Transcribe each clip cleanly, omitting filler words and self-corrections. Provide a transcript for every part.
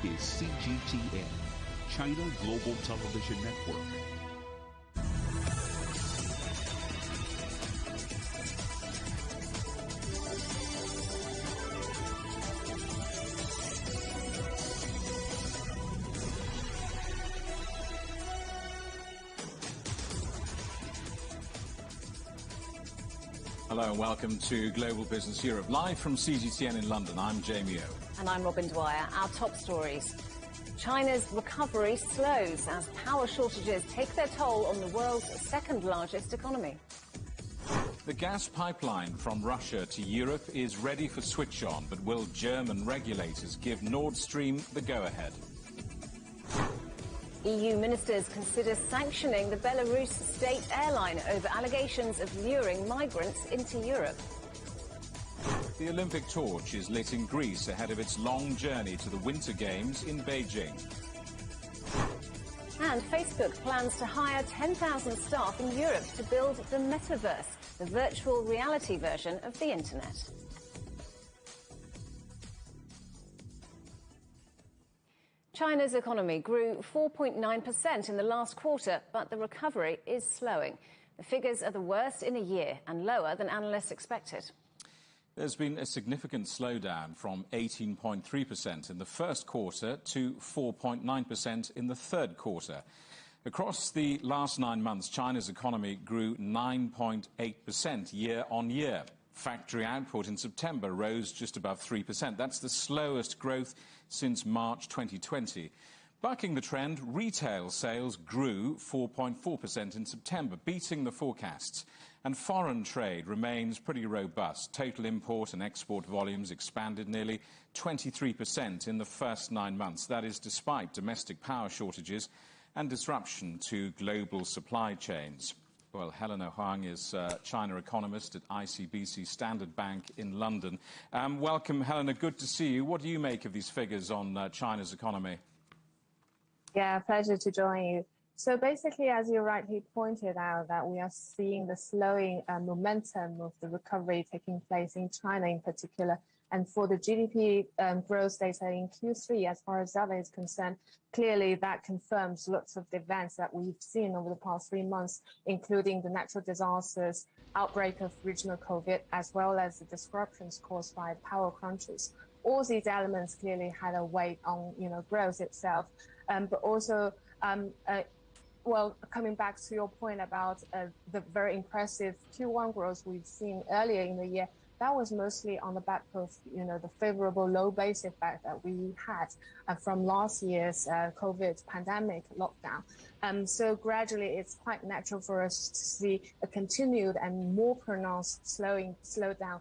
is CGTN, China Global Television Network. Hello and welcome to Global Business Europe, live from CGTN in London. I'm Jamie O. And I'm Robin Dwyer. Our top stories. China's recovery slows as power shortages take their toll on the world's second largest economy. The gas pipeline from Russia to Europe is ready for switch on, but will German regulators give Nord Stream the go-ahead? EU ministers consider sanctioning the Belarus state airline over allegations of luring migrants into Europe. The Olympic torch is lit in Greece ahead of its long journey to the Winter Games in Beijing. And Facebook plans to hire 10,000 staff in Europe to build the metaverse, the virtual reality version of the internet. China's economy grew 4.9% in the last quarter, but the recovery is slowing. The figures are the worst in a year and lower than analysts expected. There's been a significant slowdown from 18.3% in the first quarter to 4.9% in the third quarter. Across the last 9 months, China's economy grew 9.8% year on year. Factory output in September rose just above 3%. That's the slowest growth since March 2020. Bucking the trend, retail sales grew 4.4% in September, beating the forecasts. And foreign trade remains pretty robust. Total import and export volumes expanded nearly 23% in the first 9 months. That is despite domestic power shortages and disruption to global supply chains. Well, Helena Huang is China economist at ICBC Standard Bank in London. Welcome, Helena. Good to see you. What do you make of these figures on China's economy? Yeah, pleasure to join you. So basically, as you rightly pointed out, that we are seeing the slowing momentum of the recovery taking place in China in particular. And for the GDP growth data in Q3, as far as that is concerned, clearly that confirms lots of the events that we've seen over the past 3 months, including the natural disasters, outbreak of regional COVID, as well as the disruptions caused by power crunches. All these elements clearly had a weight on, growth itself. But also, well, coming back to your point about the very impressive Q1 growth we've seen earlier in the year, that was mostly on the back of, the favorable low base effect that we had from last year's COVID pandemic lockdown. So gradually, it's quite natural for us to see a continued and more pronounced slowdown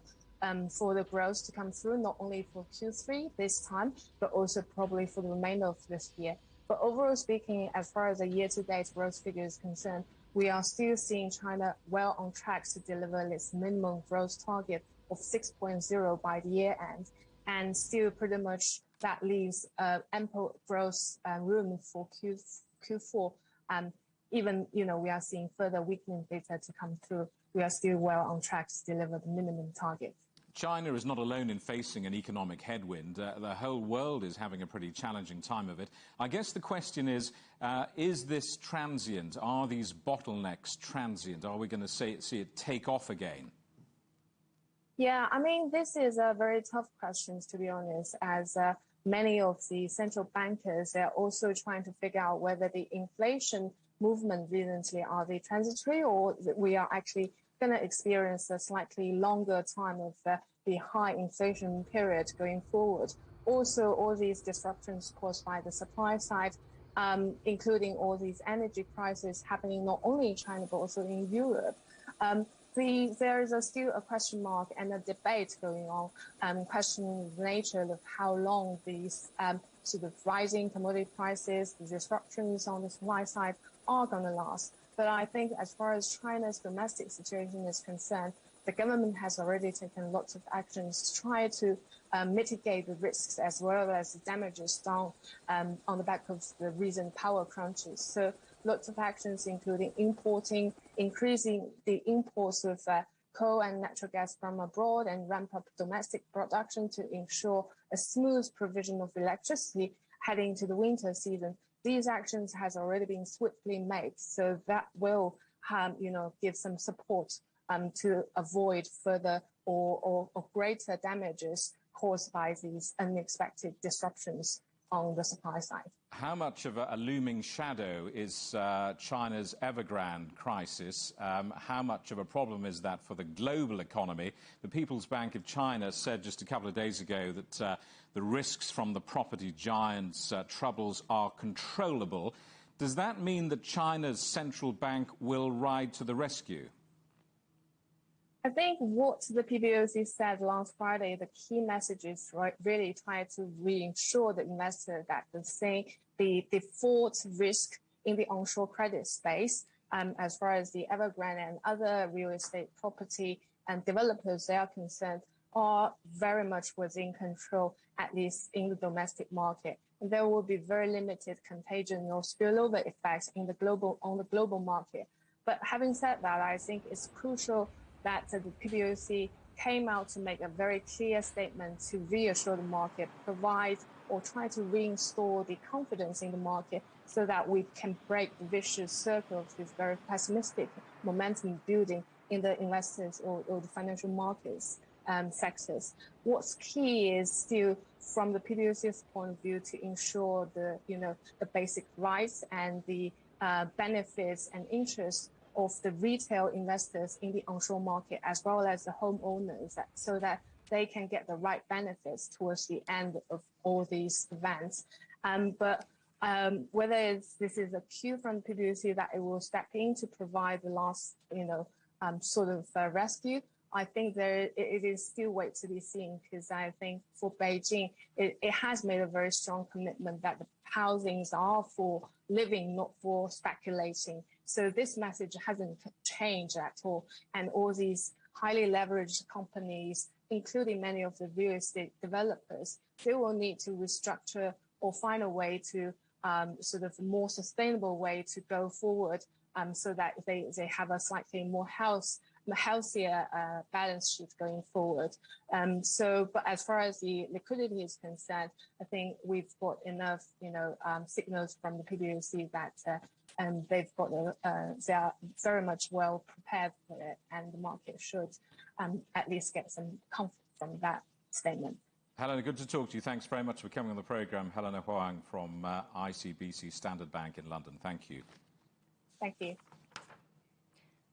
for the growth to come through, not only for Q3 this time, but also probably for the remainder of this year. But overall speaking, as far as the year-to-date growth figure is concerned, we are still seeing China well on track to deliver its minimum growth target of 6.0 by the year end. And still pretty much that leaves ample growth room for Q4. Even, we are seeing further weakening data to come through. We are still well on track to deliver the minimum target. China is not alone in facing an economic headwind. The whole world is having a pretty challenging time of it. I guess the question is this transient? Are these bottlenecks transient? Are we going to see it take off again? Yeah, I mean, this is a very tough question, to be honest, as many of the central bankers are also trying to figure out whether the inflation movement recently are they transitory or we are actually going to experience a slightly longer time of the high inflation period going forward. Also, all these disruptions caused by the supply side, including all these energy crises happening not only in China but also in Europe. There is still a question mark and a debate going on, questioning the nature of how long these sort of rising commodity prices, the disruptions on the supply side are going to last. But I think as far as China's domestic situation is concerned, the government has already taken lots of actions to try to mitigate the risks as well as the damages done on the back of the recent power crunches. So lots of actions, including increasing the imports of coal and natural gas from abroad and ramp up domestic production to ensure a smooth provision of electricity, heading into the winter season. These actions has already been swiftly made, so that will give some support to avoid further or greater damages caused by these unexpected disruptions on the supply side. How much of a looming shadow is China's Evergrande crisis? How much of a problem is that for the global economy? The People's Bank of China said just a couple of days ago that the risks from the property giant's troubles are controllable. Does that mean that China's central bank will ride to the rescue? I think what the PBOC said last Friday, the key message is really try to reassure the investor that the default risk in the onshore credit space, as far as the Evergrande and other real estate property and developers they are concerned, are very much within control, at least in the domestic market. And there will be very limited contagion or spillover effects on the global market. But having said that, I think it's crucial that the PBOC came out to make a very clear statement to reassure the market, provide or try to reinstall the confidence in the market so that we can break the vicious circle of this very pessimistic momentum building in the investors or the financial markets sectors. What's key is still, from the PBOC's point of view, to ensure the basic rights and the benefits and interests of the retail investors in the onshore market, as well as the homeowners, so that they can get the right benefits towards the end of all these events. But whether this is a cue from PBOC that it will step in to provide the last, rescue, I think it is still wait to be seen, because I think for Beijing, it has made a very strong commitment that the housings are for living, not for speculating. So this message hasn't changed at all. And all these highly leveraged companies, including many of the real estate developers, they will need to restructure or find a way to more sustainable way to go forward, so that they have a slightly more healthier balance sheet going forward. But as far as the liquidity is concerned, I think we've got enough, signals from the PBOC that they are very much well prepared for it, and the market should at least get some comfort from that statement. Helena, good to talk to you. Thanks very much for coming on the programme. Helena Huang from ICBC Standard Bank in London. Thank you. Thank you.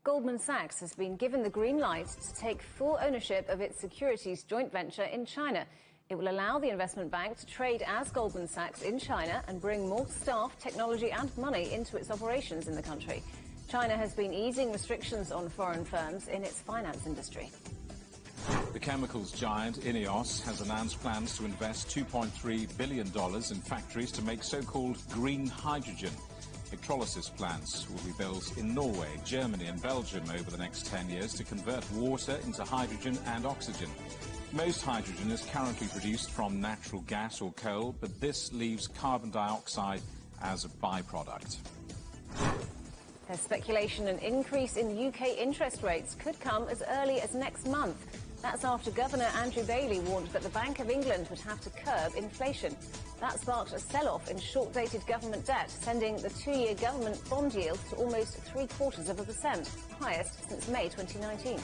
Goldman Sachs has been given the green light to take full ownership of its securities joint venture in China. It will allow the investment bank to trade as Goldman Sachs in China and bring more staff, technology and money into its operations in the country. China has been easing restrictions on foreign firms in its finance industry. The chemicals giant INEOS has announced plans to invest $2.3 billion in factories to make so-called green hydrogen. Electrolysis plants will be built in Norway, Germany and Belgium over the next 10 years to convert water into hydrogen and oxygen. Most hydrogen is currently produced from natural gas or coal, but this leaves carbon dioxide as a byproduct. There's speculation an increase in UK interest rates could come as early as next month. That's after Governor Andrew Bailey warned that the Bank of England would have to curb inflation. That sparked a sell-off in short-dated government debt, sending the two-year government bond yield to almost 0.75%, highest since May 2019.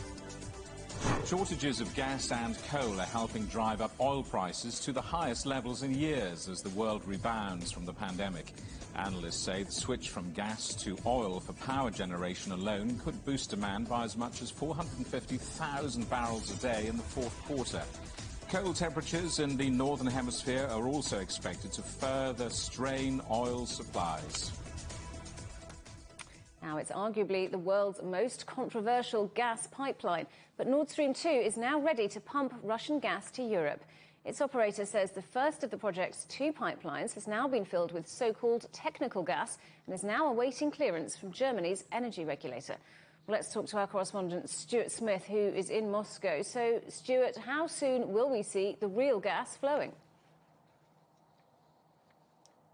Shortages of gas and coal are helping drive up oil prices to the highest levels in years as the world rebounds from the pandemic. Analysts say the switch from gas to oil for power generation alone could boost demand by as much as 450,000 barrels a day in the fourth quarter. Cold temperatures in the northern hemisphere are also expected to further strain oil supplies. Now, it's arguably the world's most controversial gas pipeline, but Nord Stream 2 is now ready to pump Russian gas to Europe. Its operator says the first of the project's two pipelines has now been filled with so-called technical gas and is now awaiting clearance from Germany's energy regulator. Well, let's talk to our correspondent Stuart Smith, who is in Moscow. So, Stuart, how soon will we see the real gas flowing?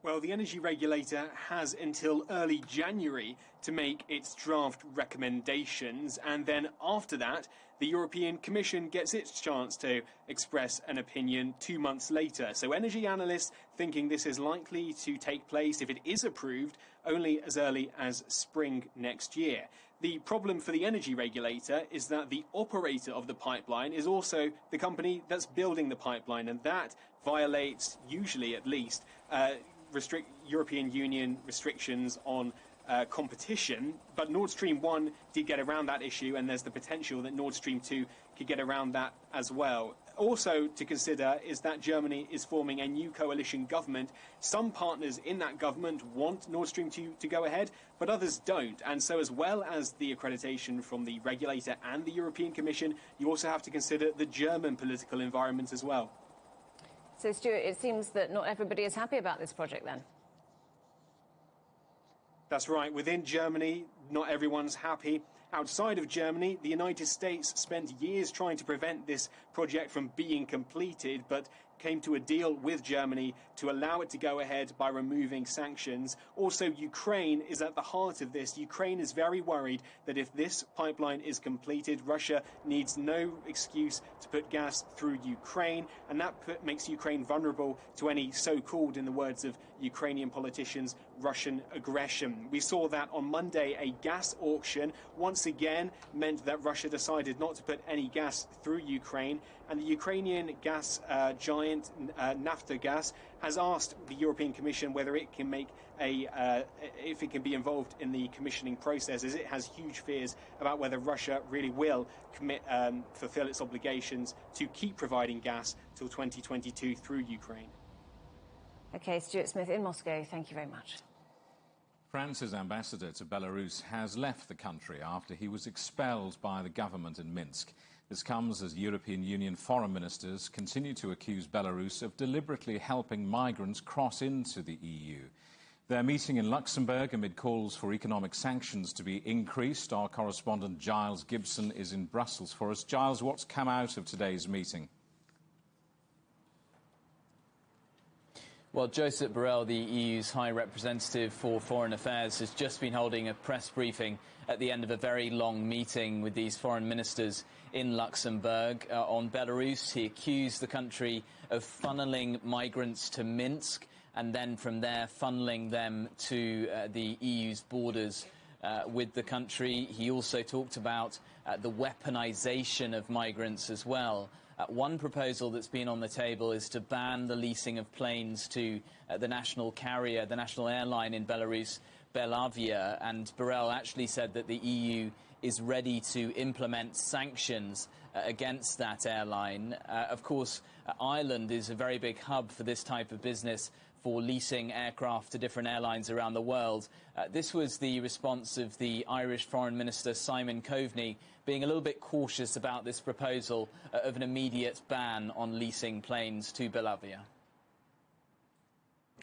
Well, the energy regulator has until early January to make its draft recommendations, and then after that, the European Commission gets its chance to express an opinion 2 months later. So energy analysts thinking this is likely to take place, if it is approved, only as early as spring next year. The problem for the energy regulator is that the operator of the pipeline is also the company that's building the pipeline, and that violates, usually at least, European Union restrictions on competition. But Nord Stream 1 did get around that issue, and there's the potential that Nord Stream 2 could get around that as well. Also to consider is that Germany is forming a new coalition government. Some partners in that government want Nord Stream 2 to go ahead, but others don't. And so as well as the accreditation from the regulator and the European Commission, you also have to consider the German political environment as well. So, Stuart, it seems that not everybody is happy about this project then. That's right. Within Germany, not everyone's happy. Outside of Germany, the United States spent years trying to prevent this project from being completed, but came to a deal with Germany to allow it to go ahead by removing sanctions. Also, Ukraine is at the heart of this. Ukraine is very worried that if this pipeline is completed, Russia needs no excuse to put gas through Ukraine, and that makes Ukraine vulnerable to any so-called, in the words of Ukrainian politicians, Russian aggression. We saw that on Monday, a gas auction once again meant that Russia decided not to put any gas through Ukraine, and the Ukrainian gas giant Naftogaz has asked the European Commission whether it can make if it can be involved in the commissioning process, as it has huge fears about whether Russia really will fulfill its obligations to keep providing gas till 2022 through Ukraine. OK, Stuart Smith in Moscow, thank you very much. France's ambassador to Belarus has left the country after he was expelled by the government in Minsk. This comes as European Union foreign ministers continue to accuse Belarus of deliberately helping migrants cross into the EU. They're meeting in Luxembourg amid calls for economic sanctions to be increased. Our correspondent Giles Gibson is in Brussels for us. Giles, what's come out of today's meeting? Well, Josep Borrell, the EU's High Representative for Foreign Affairs, has just been holding a press briefing at the end of a very long meeting with these foreign ministers in Luxembourg on Belarus. He accused the country of funneling migrants to Minsk and then from there funneling them to the EU's borders with the country. He also talked about the weaponization of migrants as well. One proposal that's been on the table is to ban the leasing of planes to the national carrier, the national airline in Belarus, Belavia. And Borrell actually said that the EU is ready to implement sanctions against that airline. Of course, Ireland is a very big hub for this type of business, for leasing aircraft to different airlines around the world. This was the response of the Irish Foreign Minister Simon Coveney, being a little bit cautious about this proposal of an immediate ban on leasing planes to Belavia.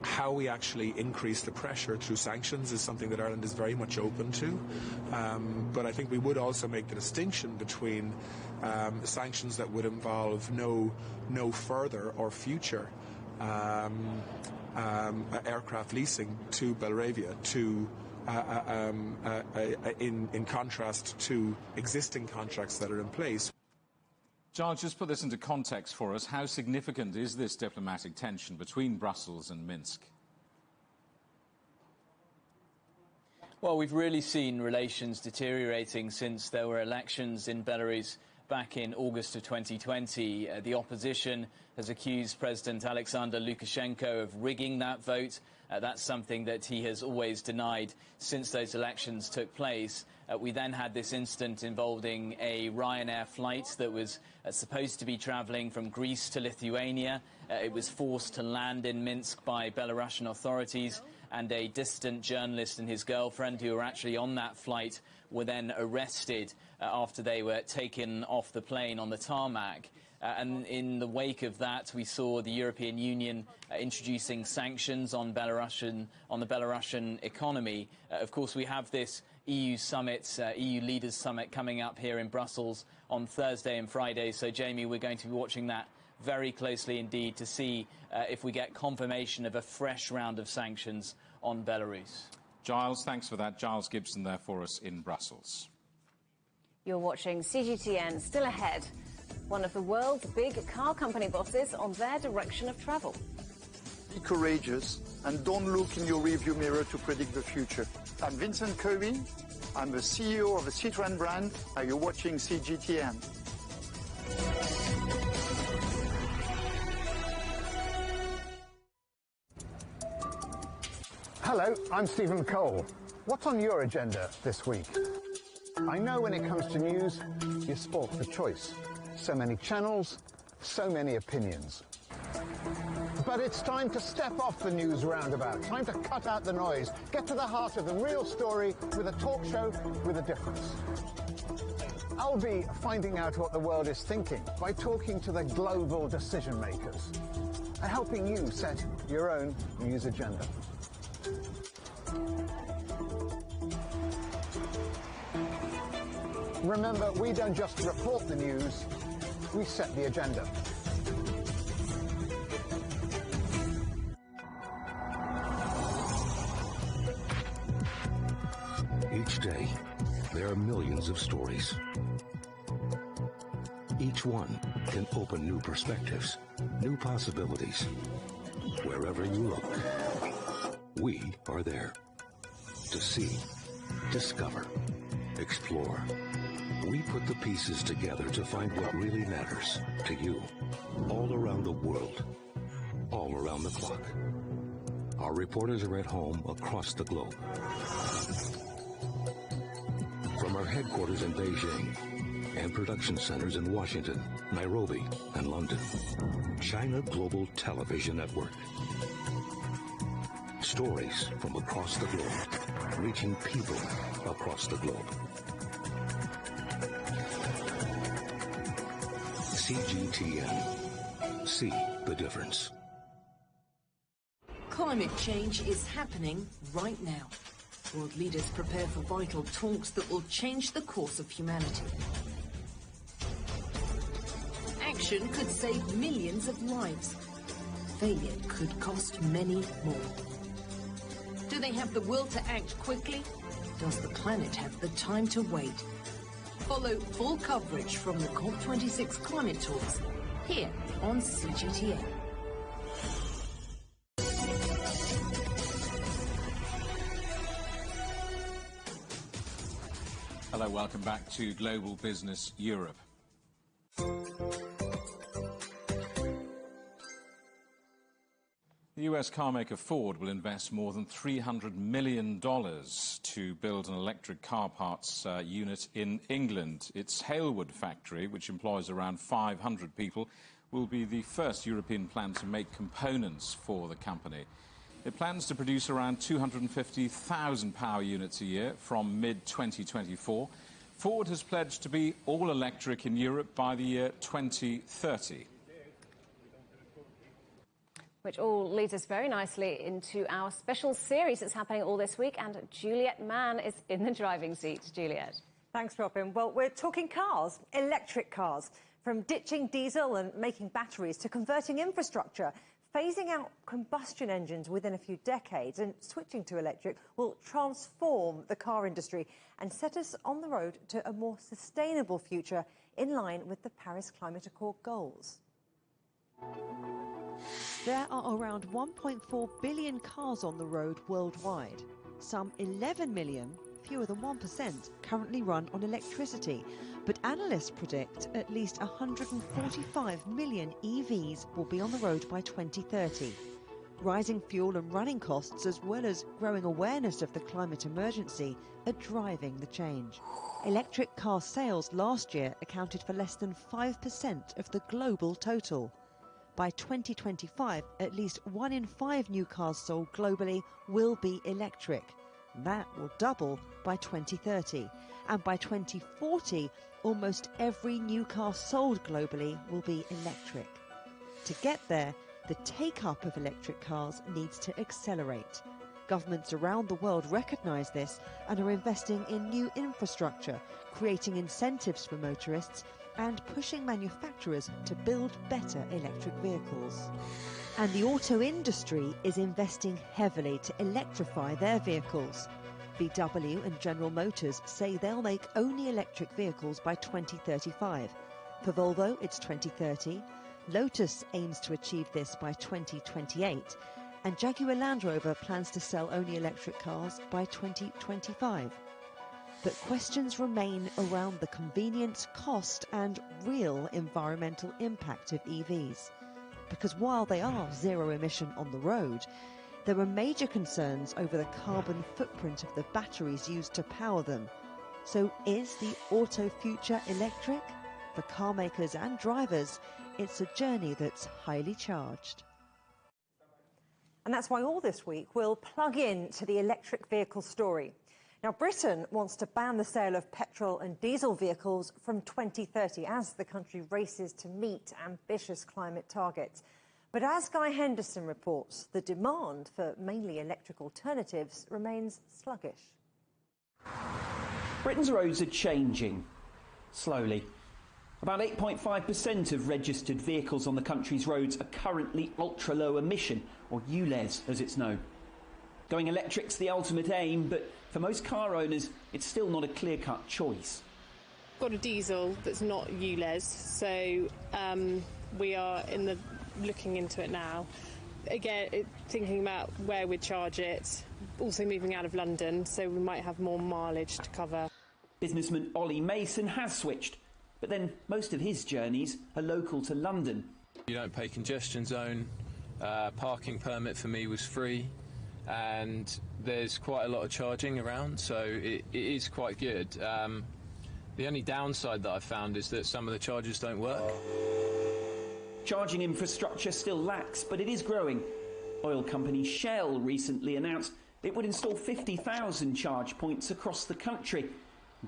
How we actually increase the pressure through sanctions is something that Ireland is very much open to. But I think we would also make the distinction between sanctions that would involve no further or future aircraft leasing to Belavia in contrast to existing contracts that are in place. Giles, just put this into context for us. How significant is this diplomatic tension between Brussels and Minsk? Well, we've really seen relations deteriorating since there were elections in Belarus back in August of 2020. The opposition has accused President Alexander Lukashenko of rigging that vote. That's something that he has always denied since those elections took place. We then had this incident involving a Ryanair flight that was supposed to be travelling from Greece to Lithuania. It was forced to land in Minsk by Belarusian authorities, and a dissident journalist and his girlfriend, who were actually on that flight, were then arrested after they were taken off the plane on the tarmac. And in the wake of that, we saw the European Union introducing sanctions on the Belarusian economy. Of course, we have this EU summit, EU leaders summit coming up here in Brussels on Thursday and Friday. So, Jamie, we're going to be watching that very closely indeed to see if we get confirmation of a fresh round of sanctions on Belarus. Giles, thanks for that. Giles Gibson there for us in Brussels. You're watching CGTN. Still ahead, one of the world's big car company bosses on their direction of travel. Be courageous and don't look in your rearview mirror to predict the future. I'm Vincent Kirby. I'm the CEO of the Citroën brand. Are you watching CGTN? Hello, I'm Stephen Cole. What's on your agenda this week? I know when it comes to news, you're sport for choice. So many channels, so many opinions. But it's time to step off the news roundabout, time to cut out the noise, get to the heart of the real story with a talk show with a difference. I'll be finding out what the world is thinking by talking to the global decision makers and helping you set your own news agenda. Remember, we don't just report the news, we set the agenda. Each day, there are millions of stories. Each one can open new perspectives, new possibilities. Wherever you look, we are there. To see, discover, explore. We put the pieces together to find what really matters to you, all around the world, all around the clock. Our reporters are at home across the globe. From our headquarters in Beijing and production centers in Washington, Nairobi, and London, China Global Television Network. Stories from across the globe, reaching people across the globe. CGTN. See the difference. Climate change is happening right now. World leaders prepare for vital talks that will change the course of humanity. Action could save millions of lives. Failure could cost many more. Do they have the will to act quickly? Does the planet have the time to wait? Follow full coverage from the COP26 climate talks here on CGTN. Hello, welcome back to Global Business Europe. The US carmaker Ford will invest more than $300 million to build an electric car parts unit in England. Its Halewood factory, which employs around 500 people, will be the first European plant to make components for the company. It plans to produce around 250,000 power units a year from mid-2024. Ford has pledged to be all electric in Europe by the year 2030. Which all leads us very nicely into our special series that's happening all this week, and Juliet Mann is in the driving seat. Juliet. Thanks, Robin. Well, we're talking cars, electric cars, from ditching diesel and making batteries to converting infrastructure. Phasing out combustion engines within a few decades and switching to electric will transform the car industry and set us on the road to a more sustainable future in line with the Paris Climate Accord goals. There are around 1.4 billion cars on the road worldwide. Some 11 million, fewer than 1%, currently run on electricity. But analysts predict at least 145 million EVs will be on the road by 2030. Rising fuel and running costs, as well as growing awareness of the climate emergency, are driving the change. Electric car sales last year accounted for less than 5% of the global total. By 2025, at least 1 in 5 new cars sold globally will be electric. That will double by 2030. And by 2040, almost every new car sold globally will be electric. To get there, the take-up of electric cars needs to accelerate. Governments around the world recognise this and are investing in new infrastructure, creating incentives for motorists and pushing manufacturers to build better electric vehicles. And the auto industry is investing heavily to electrify their vehicles. VW and General Motors say they'll make only electric vehicles by 2035. For Volvo, it's 2030. Lotus aims to achieve this by 2028. And Jaguar Land Rover plans to sell only electric cars by 2025. But questions remain around the convenience, cost and real environmental impact of EVs. Because while they are zero emission on the road, there are major concerns over the carbon footprint of the batteries used to power them. So is the auto future electric? For car makers and drivers, it's a journey that's highly charged. And that's why all this week we'll plug in to the electric vehicle story. Now, Britain wants to ban the sale of petrol and diesel vehicles from 2030 as the country races to meet ambitious climate targets. But as Guy Henderson reports, the demand for mainly electric alternatives remains sluggish. Britain's roads are changing, slowly. About 8.5% of registered vehicles on the country's roads are currently ultra-low emission, or ULEZ as it's known. Going electric's the ultimate aim, but for most car owners, it's still not a clear-cut choice. Got a diesel that's not ULEZ, so we are looking into it now. Again, thinking about where we'd charge it, also moving out of London, so we might have more mileage to cover. Businessman Ollie Mason has switched, but then most of his journeys are local to London. You don't pay congestion zone, parking permit for me was free, and there's quite a lot of charging around, so it is quite good. The only downside that I've found is that some of the chargers don't work. Charging infrastructure still lacks, but it is growing. Oil company Shell recently announced it would install 50,000 charge points across the country.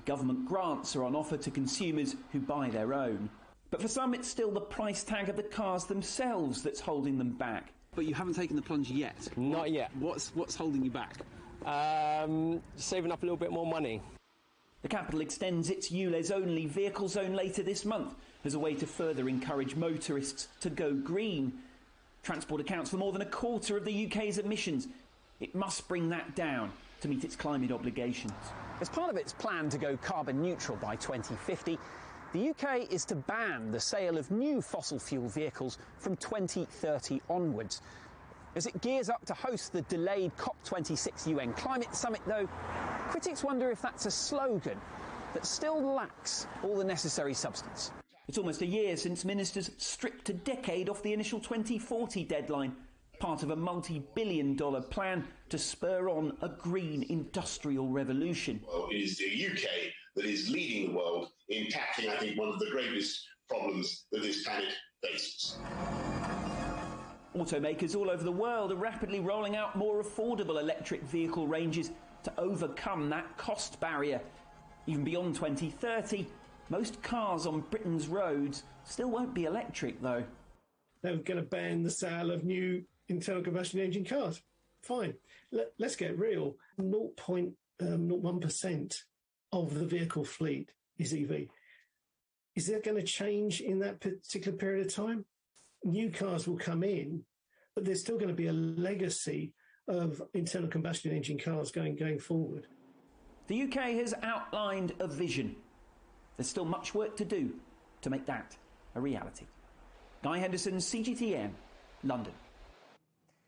Government grants are on offer to consumers who buy their own. But for some, it's still the price tag of the cars themselves that's holding them back. But you haven't taken the plunge yet? Not yet. What's holding you back? Saving up a little bit more money. The capital extends its ULEZ-only vehicle zone later this month as a way to further encourage motorists to go green. Transport accounts for more than a quarter of the UK's emissions. It must bring that down to meet its climate obligations. As part of its plan to go carbon neutral by 2050, the UK is to ban the sale of new fossil fuel vehicles from 2030 onwards. As it gears up to host the delayed COP26 UN climate summit, though, critics wonder if that's a slogan that still lacks all the necessary substance. It's almost a year since ministers stripped a decade off the initial 2040 deadline, part of a multi-billion-dollar plan to spur on a green industrial revolution. Well, it is the UK that is leading the world in tackling, I think, one of the gravest problems that this planet faces. Automakers all over the world are rapidly rolling out more affordable electric vehicle ranges to overcome that cost barrier. Even beyond 2030, most cars on Britain's roads still won't be electric, though. They're going to ban the sale of new internal combustion engine cars. Fine. Let's get real. 0.01% of the vehicle fleet is EV. Is that going to change in that particular period of time? New cars will come in, but there's still going to be a legacy of internal combustion engine cars going forward. The UK has outlined a vision. There's still much work to do to make that a reality. Guy Henderson, CGTN, London.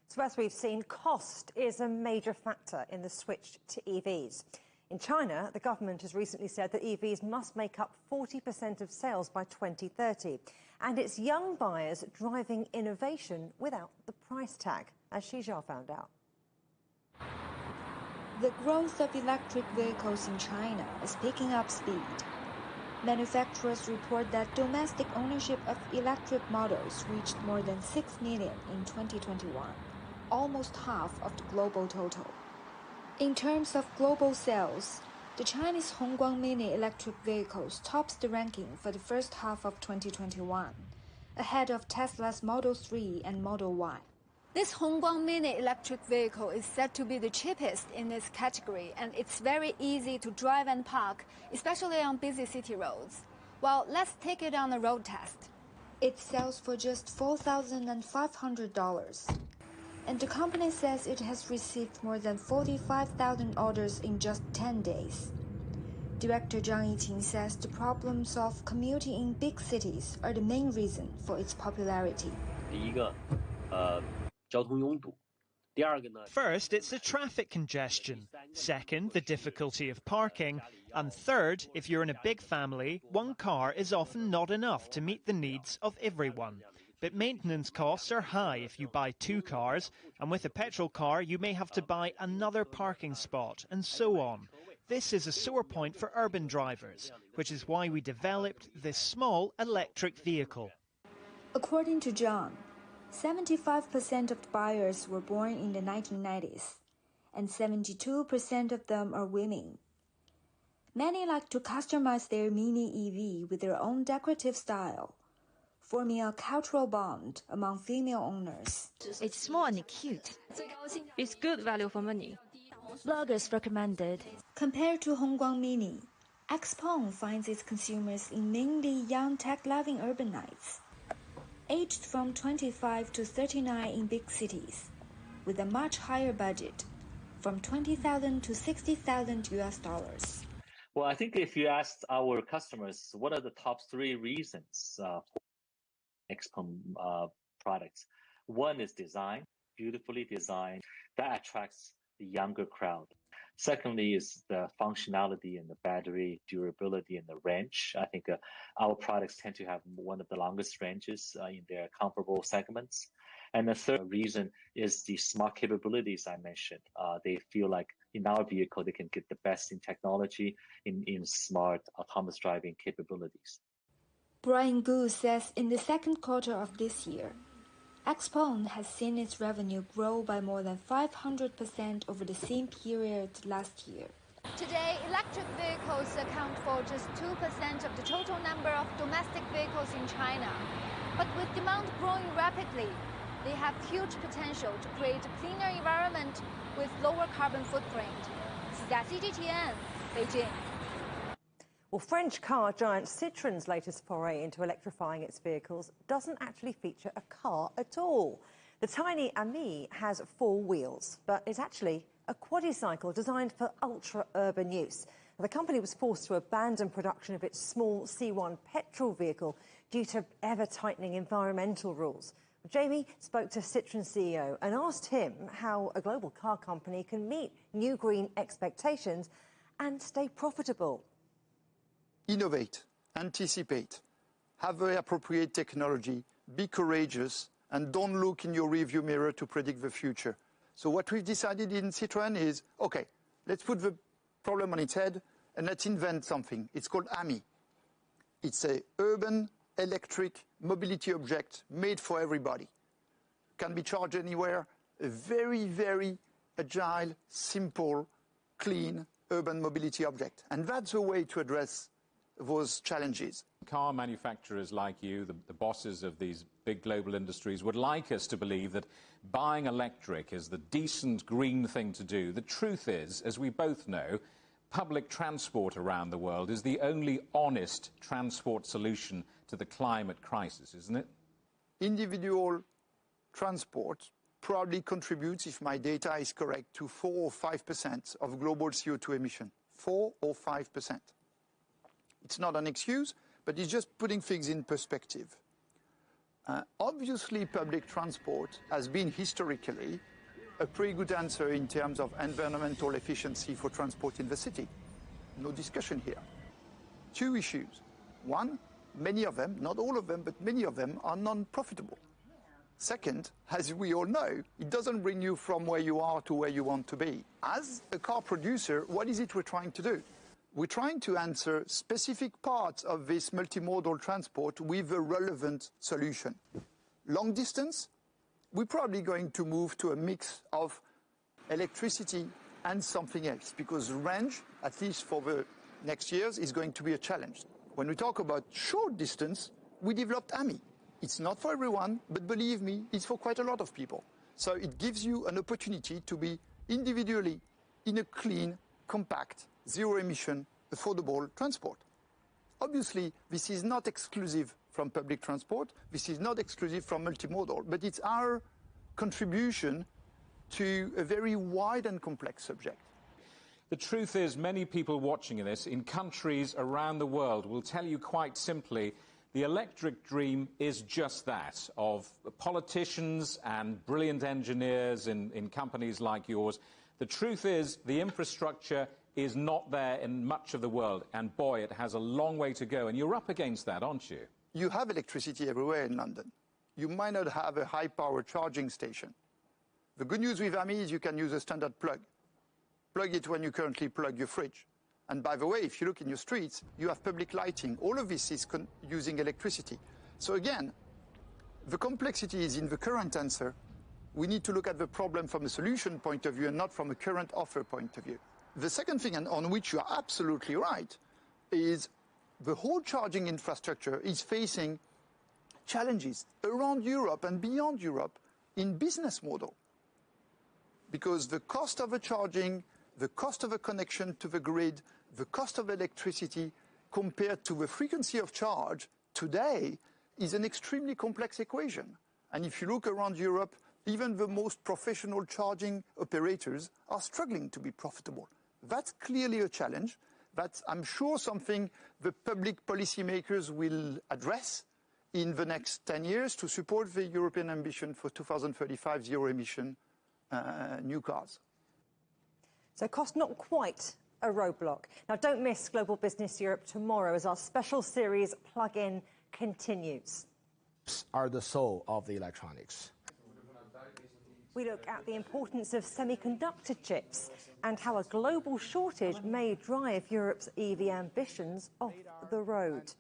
So as we've seen, cost is a major factor in the switch to EVs. In China, the government has recently said that EVs must make up 40% of sales by 2030. And it's young buyers driving innovation without the price tag, as Xizhao found out. The growth of electric vehicles in China is picking up speed. Manufacturers report that domestic ownership of electric models reached more than 6 million in 2021, almost half of the global total. In terms of global sales, the Chinese Hongguang Mini electric vehicles tops the ranking for the first half of 2021, ahead of Tesla's Model 3 and Model Y. This Hongguang Mini electric vehicle is said to be the cheapest in its category, and it's very easy to drive and park, especially on busy city roads. Well, let's take it on a road test. It sells for just $4,500. And the company says it has received more than 45,000 orders in just 10 days. Director Zhang Yiqing says the problems of commuting in big cities are the main reason for its popularity. First, it's the traffic congestion. Second, the difficulty of parking. And third, if you're in a big family, one car is often not enough to meet the needs of everyone. But maintenance costs are high if you buy two cars, and with a petrol car you may have to buy another parking spot, and so on. This is a sore point for urban drivers, which is why we developed this small electric vehicle. According to John, 75% of the buyers were born in the 1990s, and 72% of them are women. Many like to customize their mini EV with their own decorative style, forming a cultural bond among female owners. It's small and cute. It's good value for money. Bloggers recommended. Compared to Hongguang Mini, XPeng finds its consumers in mainly young tech-loving urbanites, aged from 25 to 39 in big cities, with a much higher budget, from $20,000 to $60,000 US. Well, I think if you asked our customers, what are the top 3 reasons for XPeng products? One is design, beautifully designed, that attracts the younger crowd. Secondly is the functionality and the battery durability and the range. I think our products tend to have one of the longest ranges in their comparable segments. And the third reason is the smart capabilities I mentioned. They feel like in our vehicle, they can get the best in technology, in smart autonomous driving capabilities. Brian Gu says in the second quarter of this year, XPeng has seen its revenue grow by more than 500% over the same period last year. Today, electric vehicles account for just 2% of the total number of domestic vehicles in China. But with demand growing rapidly, they have huge potential to create a cleaner environment with lower carbon footprint. CGTN, Beijing. Well, French car giant Citroen's latest foray into electrifying its vehicles doesn't actually feature a car at all. The tiny Ami has 4 wheels, but it's actually a quadricycle designed for ultra-urban use. The company was forced to abandon production of its small C1 petrol vehicle due to ever-tightening environmental rules. Jamie spoke to Citroën CEO and asked him how a global car company can meet new green expectations and stay profitable. Innovate, anticipate, have very appropriate technology, be courageous, and don't look in your rearview mirror to predict the future. So what we've decided in Citroën is, okay, let's put the problem on its head and let's invent something. It's called AMI. It's an urban electric mobility object made for everybody. Can be charged anywhere. A very, very agile, simple, clean urban mobility object. And that's a way to address those challenges. Car manufacturers like you, the bosses of these big global industries, would like us to believe that buying electric is the decent green thing to do. The truth is, as we both know, public transport around the world is the only honest transport solution to the climate crisis, isn't it? Individual transport probably contributes, if my data is correct, to 4 or 5% of global CO2 emission. 4 or 5%. It's not an excuse, but it's just putting things in perspective. Obviously, public transport has been historically a pretty good answer in terms of environmental efficiency for transport in the city. No discussion here. 2 issues. One, many of them, not all of them, but many of them are non-profitable. Second, as we all know, it doesn't bring you from where you are to where you want to be. As a car producer, what is it we're trying to do? We're trying to answer specific parts of this multimodal transport with a relevant solution. Long distance, we're probably going to move to a mix of electricity and something else, because range, at least for the next years, is going to be a challenge. When we talk about short distance, we developed AMI. It's not for everyone, but believe me, it's for quite a lot of people. So it gives you an opportunity to be individually in a clean, compact, zero-emission, affordable transport. Obviously, this is not exclusive from public transport. This is not exclusive from multimodal, but it's our contribution to a very wide and complex subject. The truth is, many people watching this in countries around the world will tell you quite simply the electric dream is just that, of politicians and brilliant engineers in companies like yours. The truth is, the infrastructure is not there in much of the world, and boy, it has a long way to go, and you're up against that, aren't you? You have electricity everywhere in London. You might not have a high-power charging station. The good news with AMI is you can use a standard plug. Plug it when you currently plug your fridge. And by the way, if you look in your streets, you have public lighting. All of this is using electricity. So again, the complexity is in the current answer. We need to look at the problem from a solution point of view and not from a current offer point of view. The second thing, and on which you are absolutely right, is the whole charging infrastructure is facing challenges around Europe and beyond Europe in business model. Because the cost of a charging, the cost of a connection to the grid, the cost of electricity compared to the frequency of charge today is an extremely complex equation. And if you look around Europe, even the most professional charging operators are struggling to be profitable. That's clearly a challenge. That's, I'm sure, something the public policymakers will address in the next 10 years to support the European ambition for 2035 zero-emission new cars. So cost not quite a roadblock. Now, don't miss Global Business Europe tomorrow as our special series Plug-in continues. Are the soul of the electronics. We look at the importance of semiconductor chips and how a global shortage may drive Europe's EV ambitions off the road.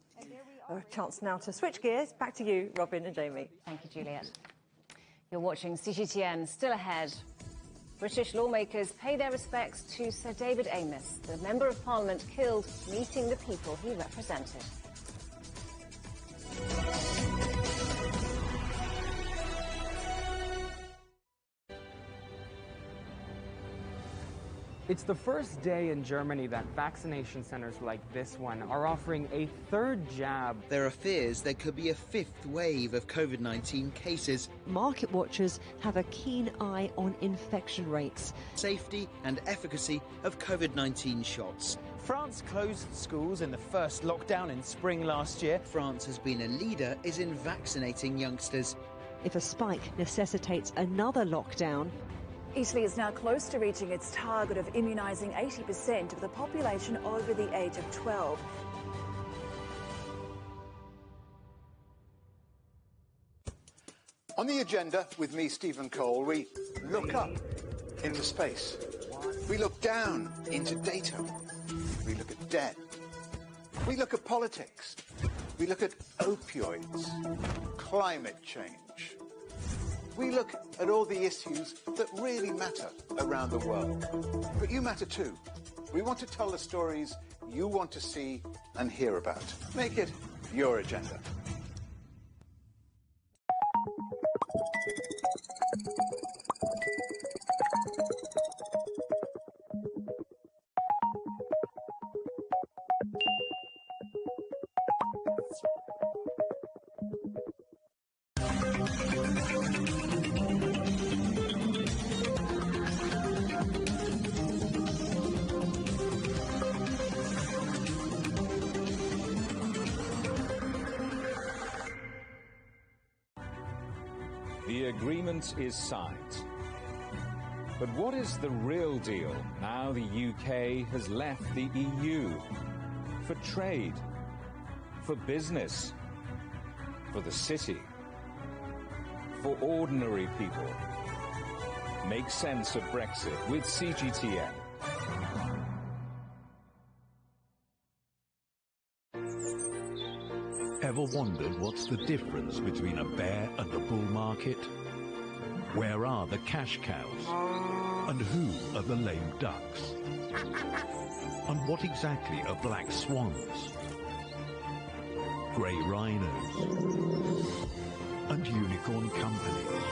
A chance now to switch gears. Back to you, Robin and Jamie. Thank you, Juliet. You're watching CGTN. Still ahead. British lawmakers pay their respects to Sir David Amess, the Member of Parliament killed meeting the people he represented. It's the first day in Germany that vaccination centers like this one are offering a third jab. There are fears there could be a fifth wave of COVID-19 cases. Market watchers have a keen eye on infection rates, Safety and efficacy of COVID-19 shots. France closed schools in the first lockdown in spring last year. France has been a leader in vaccinating youngsters. If a spike necessitates another lockdown, Italy is now close to reaching its target of immunising 80% of the population over the age of 12. On the agenda with me, Stephen Cole, we look up into space. We look down into data. We look at debt. We look at politics. We look at opioids, climate change. We look at all the issues that really matter around the world. But you matter too. We want to tell the stories you want to see and hear about. Make it your agenda. The agreement is signed. But what is the real deal now the UK has left the EU? For trade, for business, for the city, for ordinary people. Make sense of Brexit with CGTN. Ever wondered what's the difference between a bear and a bull market? Where are the cash cows? And who are the lame ducks? And what exactly are black swans? Grey rhinos? And unicorn companies?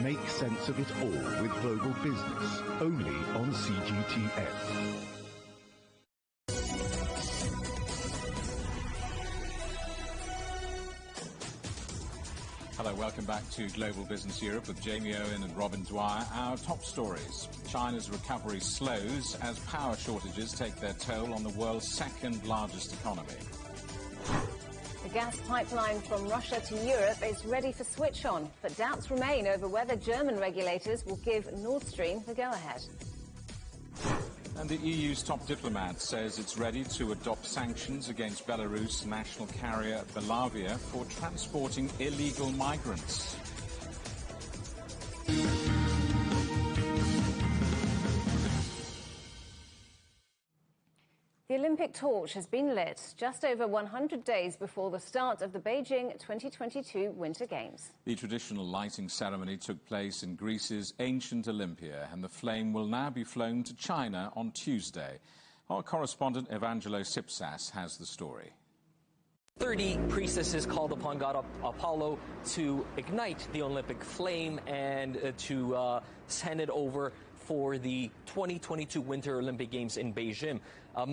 Make sense of it all with Global Business, only on CGTN. Hello, welcome back to Global Business Europe with Jamie Owen and Robin Dwyer. Our top stories. China's recovery slows as power shortages take their toll on the world's second largest economy. The gas pipeline from Russia to Europe is ready for switch on, but doubts remain over whether German regulators will give Nord Stream the go-ahead. And the EU's top diplomat says it's ready to adopt sanctions against Belarus national carrier Belavia for transporting illegal migrants. The Olympic torch has been lit just over 100 days before the start of the Beijing 2022 Winter Games. The traditional lighting ceremony took place in Greece's ancient Olympia, and the flame will now be flown to China on Tuesday. Our correspondent Evangelo Sipsas has the story. 30 priestesses called upon God Apollo to ignite the Olympic flame and to send it over for the 2022 Winter Olympic Games in Beijing. A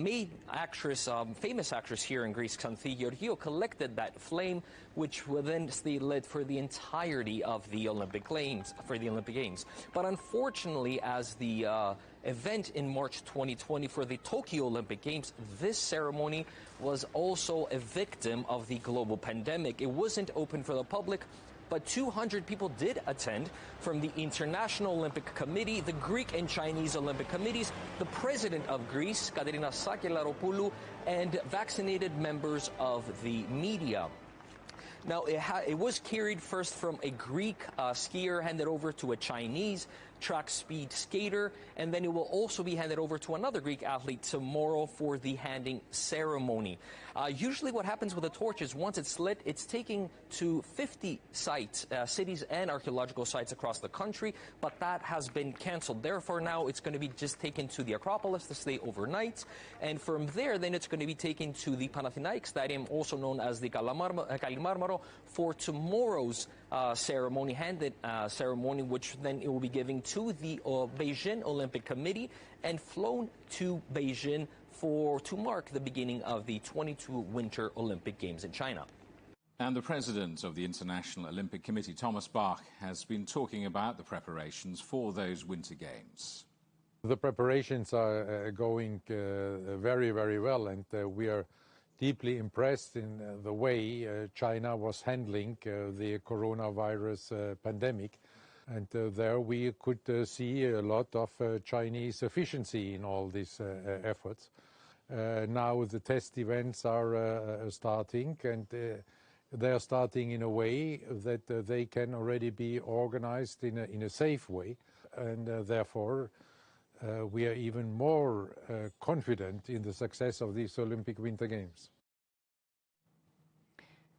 famous actress here in Greece, Xanthi Georgiou, collected that flame, which will then stay lit for the entirety of the Olympic Games. But unfortunately, as the event in March 2020 for the Tokyo Olympic Games, this ceremony was also a victim of the global pandemic. It wasn't open for the public, but 200 people did attend from the International Olympic Committee, the Greek and Chinese Olympic Committees, the President of Greece, Katerina Sakellaropoulou, and vaccinated members of the media. Now, it was carried first from a Greek skier, handed over to a Chinese track speed skater, and then it will also be handed over to another Greek athlete tomorrow for the handing ceremony. Usually what happens with a torch is once it's lit, it's taken to 50 sites, cities and archaeological sites across the country, but that has been canceled. Therefore, now it's going to be just taken to the Acropolis to stay overnight, and from there, then it's going to be taken to the Panathinaikos Stadium, also known as the Kalimarmaro, for tomorrow's ceremony, ceremony, which then it will be given to the Beijing Olympic Committee and flown to Beijing to mark the beginning of the 22 Winter Olympic Games in China. And the president of the International Olympic Committee, Thomas Bach, has been talking about the preparations for those Winter Games. The preparations are going very, very well, and we are deeply impressed in the way China was handling the coronavirus pandemic. And there we could see a lot of Chinese efficiency in all these efforts. Now the test events are starting, and they are starting in a way that they can already be organized in a safe way. And therefore, we are even more confident in the success of these Olympic Winter Games.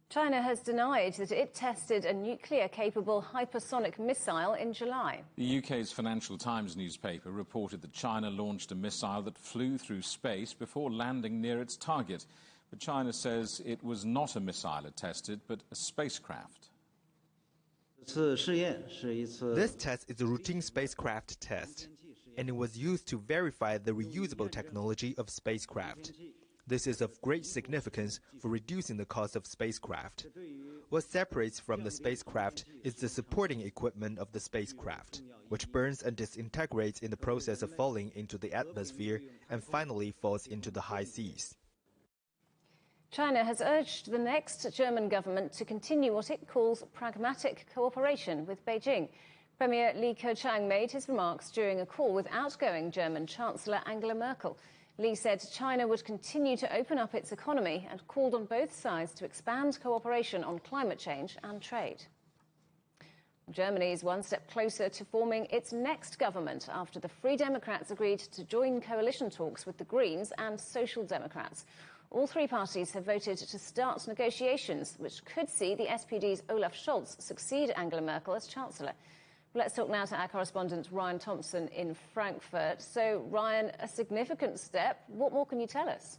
China has denied that it tested a nuclear-capable hypersonic missile in July. The UK's Financial Times newspaper reported that China launched a missile that flew through space before landing near its target. But China says it was not a missile it tested, but a spacecraft. This test is a routine spacecraft test, and it was used to verify the reusable technology of spacecraft. This is of great significance for reducing the cost of spacecraft. What separates from the spacecraft is the supporting equipment of the spacecraft, which burns and disintegrates in the process of falling into the atmosphere and finally falls into the high seas. China has urged the next German government to continue what it calls pragmatic cooperation with Beijing. Premier Li Keqiang made his remarks during a call with outgoing German Chancellor Angela Merkel. Li said China would continue to open up its economy and called on both sides to expand cooperation on climate change and trade. Germany is one step closer to forming its next government after the Free Democrats agreed to join coalition talks with the Greens and Social Democrats. All three parties have voted to start negotiations, which could see the SPD's Olaf Scholz succeed Angela Merkel as Chancellor. Let's talk now to our correspondent Ryan Thompson in Frankfurt. So, Ryan, a significant step. What more can you tell us?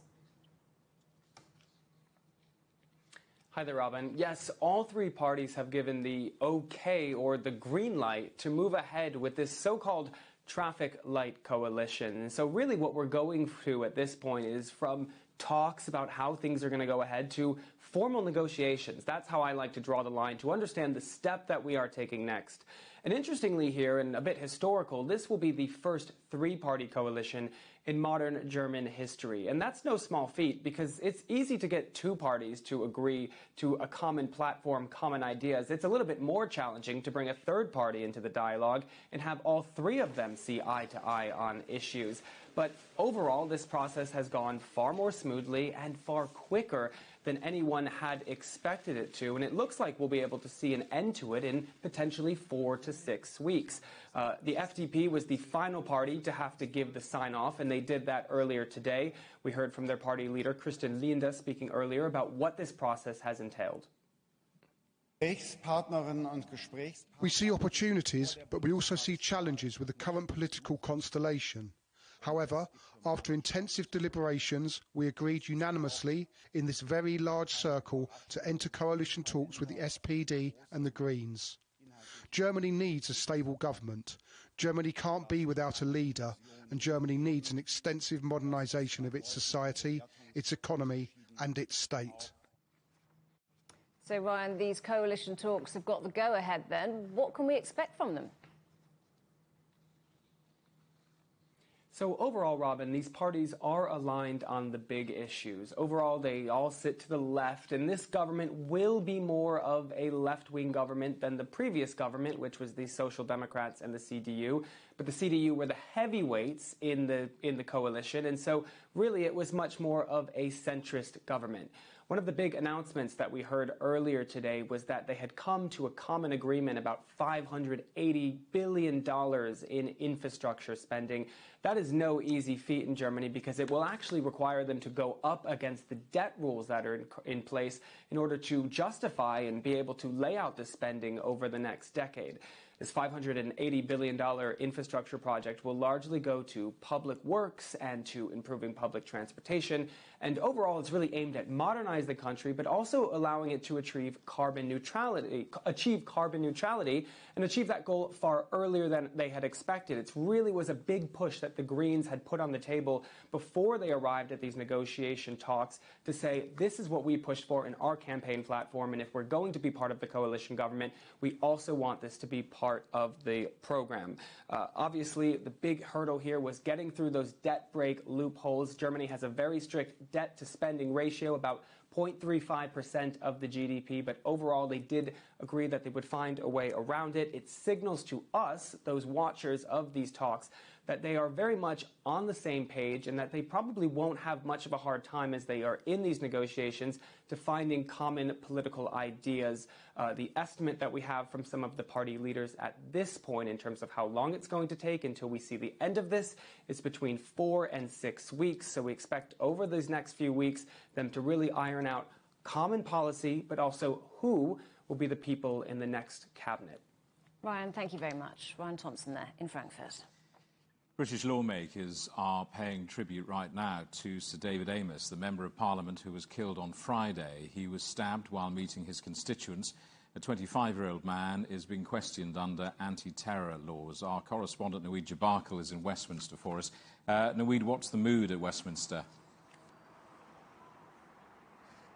Hi there, Robin. Yes, all three parties have given the okay or the green light to move ahead with this so-called traffic light coalition. And so really what we're going through at this point is from talks about how things are going to go ahead to formal negotiations. That's how I like to draw the line, to understand the step that we are taking next. And interestingly here, and a bit historical, this will be the first three-party coalition in modern German history. And that's no small feat, because it's easy to get two parties to agree to a common platform, common ideas. It's a little bit more challenging to bring a third party into the dialogue and have all three of them see eye to eye on issues. But overall, this process has gone far more smoothly and far quicker than anyone had expected it to, and it looks like we'll be able to see an end to it in potentially 4 to 6 weeks. The FDP was the final party to have to give the sign-off, and they did that earlier today. We heard from their party leader, Christian Lindner, speaking earlier about what this process has entailed. We see opportunities, but we also see challenges with the current political constellation. However, after intensive deliberations, we agreed unanimously in this very large circle to enter coalition talks with the SPD and the Greens. Germany needs a stable government. Germany can't be without a leader, and Germany needs an extensive modernisation of its society, its economy and its state. So, Ryan, these coalition talks have got the go-ahead then. What can we expect from them? So overall, Robin, these parties are aligned on the big issues. Overall, they all sit to the left, and this government will be more of a left-wing government than the previous government, which was the Social Democrats and the CDU. But the CDU were the heavyweights in the coalition, and so really it was much more of a centrist government. One of the big announcements that we heard earlier today was that they had come to a common agreement about $580 billion in infrastructure spending. That is no easy feat in Germany, because it will actually require them to go up against the debt rules that are in place in order to justify and be able to lay out the spending over the next decade. This $580 billion infrastructure project will largely go to public works and to improving public transportation. And overall, it's really aimed at modernize the country, but also allowing it to achieve carbon neutrality, and achieve that goal far earlier than they had expected. It really was a big push that the Greens had put on the table before they arrived at these negotiation talks to say, this is what we pushed for in our campaign platform, and if we're going to be part of the coalition government, we also want this to be part of the program. Obviously, the big hurdle here was getting through those debt break loopholes. Germany has a very strict debt to spending ratio, about 0.35% of the GDP, but overall they did agree that they would find a way around it. It signals to us, those watchers of these talks, that they are very much on the same page and that they probably won't have much of a hard time as they are in these negotiations to finding common political ideas. The estimate that we have from some of the party leaders at this point in terms of how long it's going to take until we see the end of this is between 4 and 6 weeks. So we expect over these next few weeks them to really iron out common policy, but also who will be the people in the next cabinet. Ryan, thank you very much. Ryan Thompson there in Frankfurt. British lawmakers are paying tribute right now to Sir David Amess, the Member of Parliament who was killed on Friday. He was stabbed while meeting his constituents. A 25-year-old man is being questioned under anti-terror laws. Our correspondent, Naweed Jabarkal, is in Westminster for us. Naweed, what's the mood at Westminster?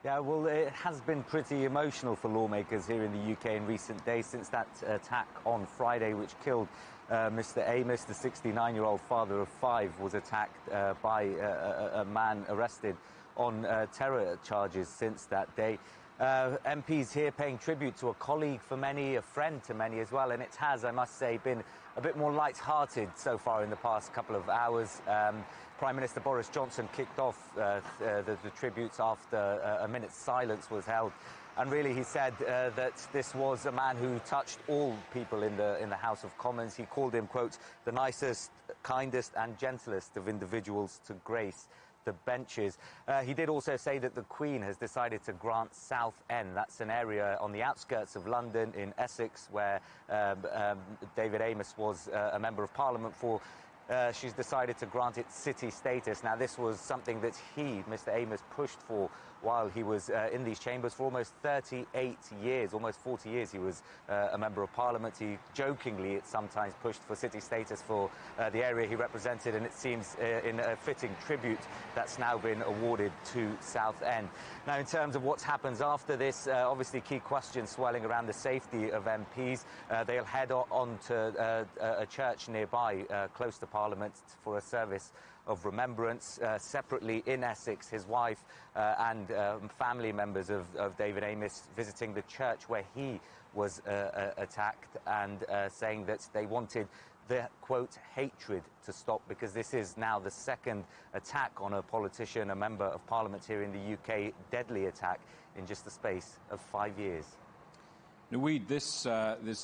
Yeah, well, it has been pretty emotional for lawmakers here in the UK in recent days since that attack on Friday, which killed Mr. Amess, the 69-year-old father of 5, was attacked by a man arrested on terror charges since that day. MPs here paying tribute to a colleague for many, a friend to many as well, and it has, I must say, been a bit more light-hearted so far in the past couple of hours. Prime Minister Boris Johnson kicked off the tributes after a minute's silence was held. And really, he said that this was a man who touched all people in the House of Commons. He called him, quote, the nicest, kindest and gentlest of individuals to grace the benches. He did also say that the Queen has decided to grant Southend. That's an area on the outskirts of London in Essex where David Amess was a Member of Parliament for she's decided to grant it city status. Now, this was something that Mr. Amos, pushed for while he was in these chambers for almost 38 years, almost 40 years. He was a member of parliament. He jokingly at sometimes pushed for city status for the area he represented, and it seems in a fitting tribute that's now been awarded to Southend. Now, in terms of what happens after this, obviously key questions swirling around the safety of MPs. They'll head on to a church nearby, close to Parliament, for a service of remembrance. Separately in Essex, his wife and family members of David Amos visiting the church where he was attacked, and saying that they wanted the, quote, hatred to stop, because this is now the second attack on a politician, a member of Parliament here in the UK, deadly attack in just the space of 5 years. Naweed, this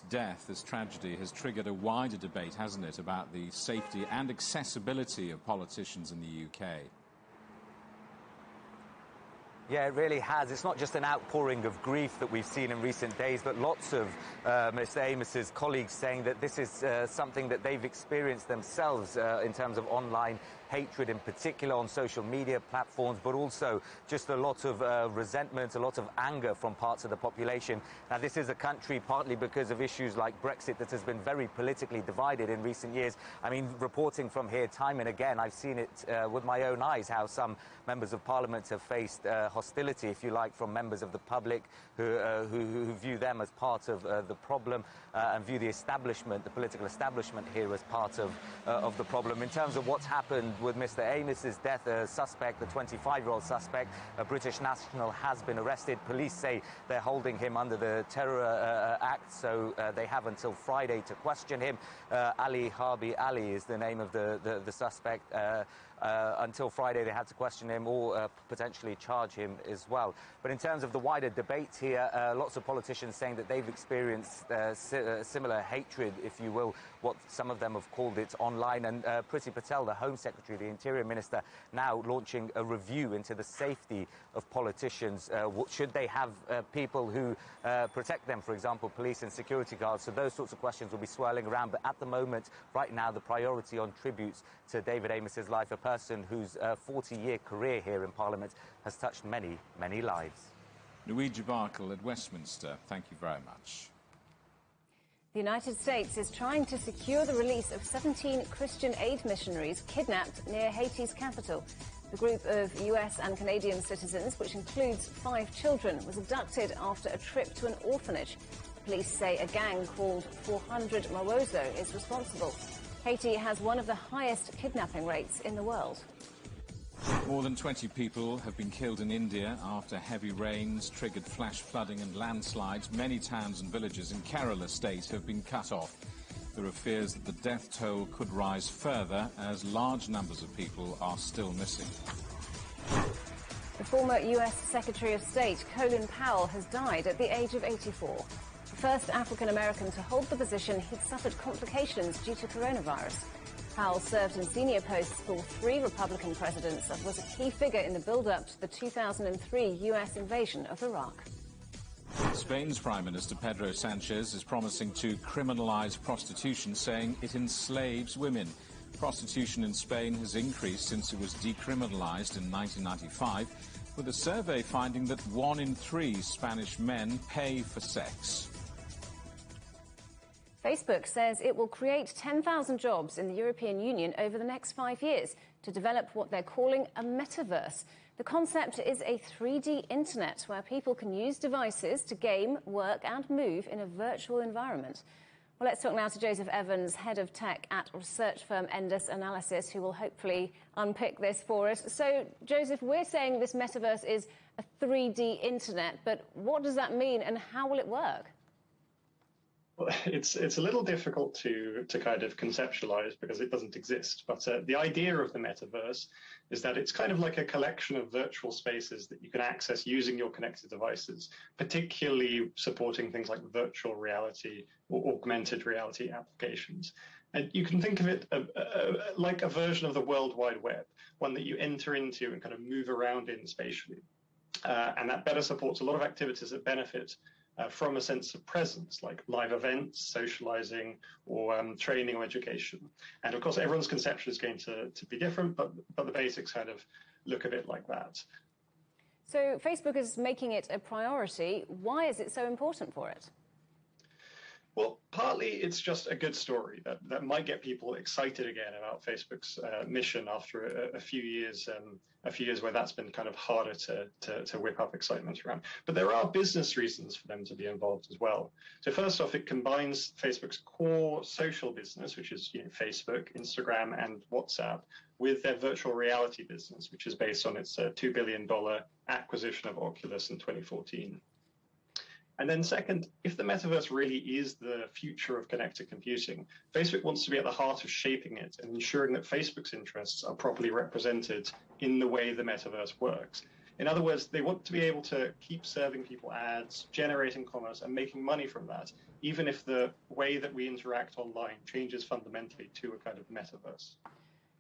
death, this tragedy, has triggered a wider debate, hasn't it, about the safety and accessibility of politicians in the UK? Yeah, it really has. It's not just an outpouring of grief that we've seen in recent days, but lots of Mr. Amos's colleagues saying that this is something that they've experienced themselves in terms of online hatred, in particular on social media platforms, but also just a lot of resentment, a lot of anger from parts of the population. Now, this is a country, partly because of issues like Brexit, that has been very politically divided in recent years. I mean, reporting from here time and again, I've seen it with my own eyes, how some members of Parliament have faced hostility, if you like, from members of the public who view them as part of the problem and view the establishment, the political establishment here, as part of the problem. In terms of what's happened with Mr. Amos's death, a suspect, the 25-year-old suspect, a British national, has been arrested. Police say they're holding him under the Terror Act, so they have until Friday to question him. Ali Harbi Ali is the name of the suspect. Until Friday, they had to question him or potentially charge him as well. But in terms of the wider debate here, lots of politicians saying that they've experienced similar hatred, if you will, what some of them have called it online. And Priti Patel, the Home Secretary, the Interior Minister, now launching a review into the safety of politicians. Should they have people who protect them, for example, police and security guards? So those sorts of questions will be swirling around. But at the moment, right now, the priority on tributes to David Amos's life, a person whose 40-year career here in Parliament has touched many, many lives. Naweed Jabarkal at Westminster, thank you very much. The United States is trying to secure the release of 17 Christian aid missionaries kidnapped near Haiti's capital. The group of US and Canadian citizens, which includes 5 children, was abducted after a trip to an orphanage. Police say a gang called 400 Mawozo is responsible. Haiti has one of the highest kidnapping rates in the world. More than 20 people have been killed in India after heavy rains triggered flash flooding and landslides. Many towns and villages in Kerala state have been cut off. There are fears that the death toll could rise further as large numbers of people are still missing. The former US Secretary of State, Colin Powell, has died at the age of 84. The first African-American to hold the position, he'd suffered complications due to coronavirus. Powell served in senior posts for 3 Republican presidents and was a key figure in the build-up to the 2003 US invasion of Iraq. Spain's Prime Minister Pedro Sanchez is promising to criminalise prostitution, saying it enslaves women. Prostitution in Spain has increased since it was decriminalised in 1995, with a survey finding that 1 in 3 Spanish men pay for sex. Facebook says it will create 10,000 jobs in the European Union over the next 5 years to develop what they're calling a metaverse. The concept is a 3D internet where people can use devices to game, work and move in a virtual environment. Well, let's talk now to Joseph Evans, head of tech at research firm Endus Analysis, who will hopefully unpick this for us. So, Joseph, we're saying this metaverse is a 3D internet, but what does that mean and how will it work? Well, it's a little difficult to kind of conceptualize because it doesn't exist. But the idea of the metaverse is that it's kind of like a collection of virtual spaces that you can access using your connected devices, particularly supporting things like virtual reality or augmented reality applications. And you can think of it like a version of the World Wide Web, one that you enter into and kind of move around in spatially. And that better supports a lot of activities that benefit from a sense of presence, like live events, socializing, or training or education. And of course, everyone's conception is going to be different, but the basics kind of look a bit like that. So Facebook is making it a priority. Why is it so important for it? Well, partly it's just a good story that might get people excited again about Facebook's mission after a few years where that's been kind of harder to whip up excitement around. But there are business reasons for them to be involved as well. So first off, it combines Facebook's core social business, which is Facebook, Instagram, and WhatsApp, with their virtual reality business, which is based on its $2 billion acquisition of Oculus in 2014. And then second, if the metaverse really is the future of connected computing, Facebook wants to be at the heart of shaping it and ensuring that Facebook's interests are properly represented in the way the metaverse works. In other words, they want to be able to keep serving people ads, generating commerce, and making money from that, even if the way that we interact online changes fundamentally to a kind of metaverse.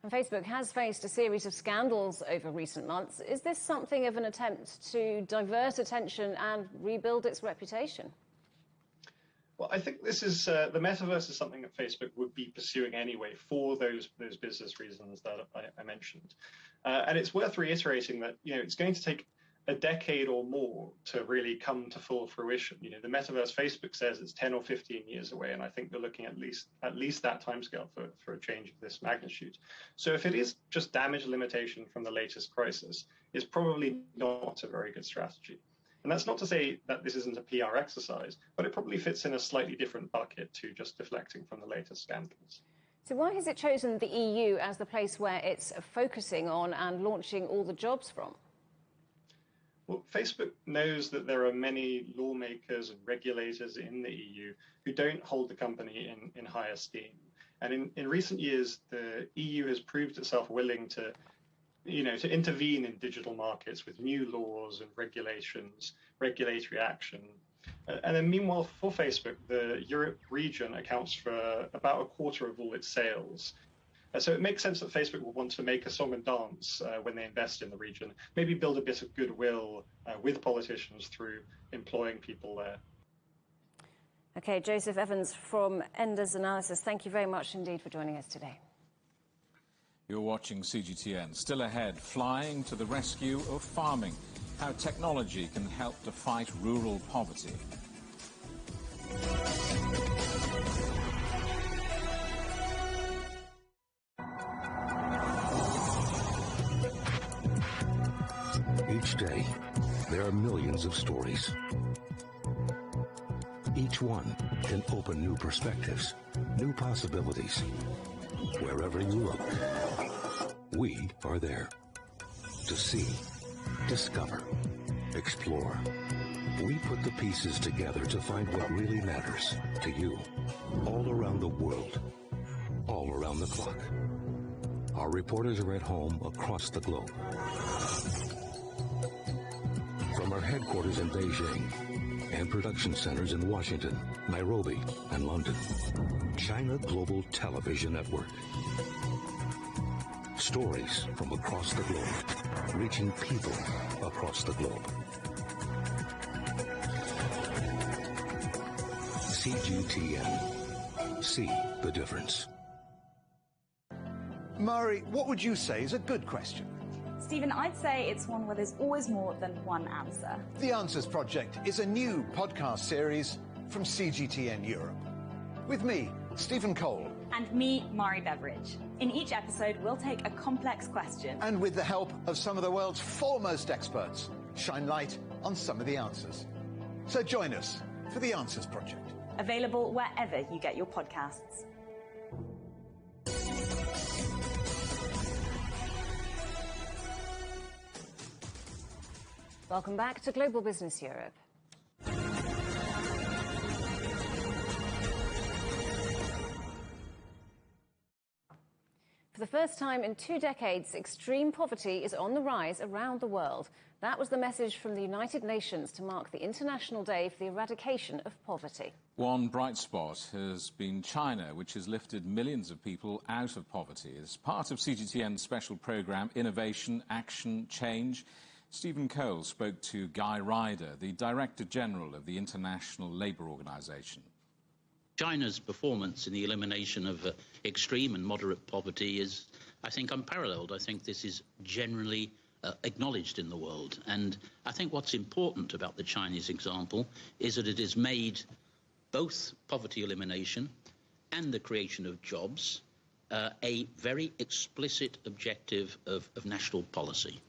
And Facebook has faced a series of scandals over recent months. Is this something of an attempt to divert attention and rebuild its reputation? Well, I think this is the metaverse is something that Facebook would be pursuing anyway for those business reasons that I mentioned. And it's worth reiterating that it's going to take a decade or more to really come to full fruition. The metaverse, Facebook says it's 10 or 15 years away, and I think they're looking at least that timescale for a change of this magnitude. So if it is just damage limitation from the latest crisis, it's probably not a very good strategy. And that's not to say that this isn't a PR exercise, but it probably fits in a slightly different bucket to just deflecting from the latest scandals. So why has it chosen the EU as the place where it's focusing on and launching all the jobs from? Well, Facebook knows that there are many lawmakers and regulators in the EU who don't hold the company in high esteem. And in recent years, the EU has proved itself willing to intervene in digital markets with new laws and regulations, regulatory action. And then meanwhile, for Facebook, the Europe region accounts for about a quarter of all its sales. So it makes sense that Facebook will want to make a song and dance when they invest in the region, maybe build a bit of goodwill with politicians through employing people there. Okay, Joseph Evans from Enders Analysis, thank you very much indeed for joining us today. You're watching CGTN. Still ahead, flying to the rescue of farming, how technology can help to fight rural poverty. Each day, there are millions of stories. Each one can open new perspectives, new possibilities. Wherever you look, we are there to see, discover, explore. We put the pieces together to find what really matters to you, all around the world, all around the clock. Our reporters are at home across the globe. From our headquarters in Beijing and production centers in Washington, Nairobi, and London, China Global Television Network. Stories from across the globe, reaching people across the globe. CGTN. See the difference. Mari, what would you say is a good question? Stephen, I'd say it's one where there's always more than one answer. The Answers Project is a new podcast series from CGTN Europe. With me, Stephen Cole. And me, Mari Beveridge. In each episode, we'll take a complex question. And with the help of some of the world's foremost experts, shine light on some of the answers. So join us for The Answers Project. Available wherever you get your podcasts. Welcome back to Global Business Europe. For the first time in 2 decades, extreme poverty is on the rise around the world. That was the message from the United Nations to mark the International Day for the Eradication of Poverty. One bright spot has been China, which has lifted millions of people out of poverty. As part of CGTN's special programme, Innovation, Action, Change, Stephen Cole spoke to Guy Ryder, the Director General of the International Labour Organization. China's performance in the elimination of extreme and moderate poverty is, I think, unparalleled. I think this is generally acknowledged in the world. And I think what's important about the Chinese example is that it has made both poverty elimination and the creation of jobs a very explicit objective of national policy.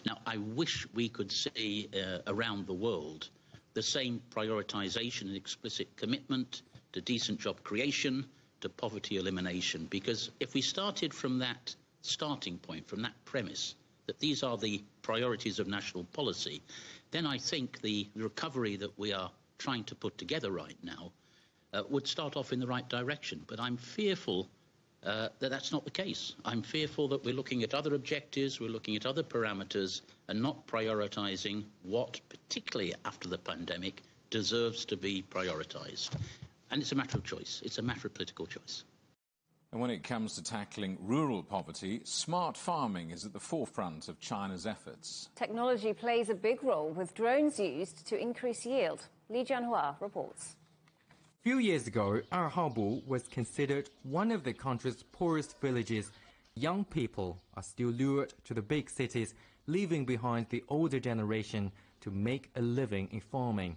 Now, I wish we could see around the world the same prioritization and explicit commitment to decent job creation, to poverty elimination, because if we started from that starting point, from that premise, that these are the priorities of national policy, then I think the recovery that we are trying to put together right now would start off in the right direction. But I'm fearful that that's not the case. I'm fearful that we're looking at other objectives, we're looking at other parameters, and not prioritizing what, particularly after the pandemic, deserves to be prioritized. And it's a matter of choice. It's a matter of political choice. And when it comes to tackling rural poverty, smart farming is at the forefront of China's efforts. Technology plays a big role, with drones used to increase yield. Li Jianhua reports. A few years ago, Erhabu was considered one of the country's poorest villages. Young people are still lured to the big cities, leaving behind the older generation to make a living in farming.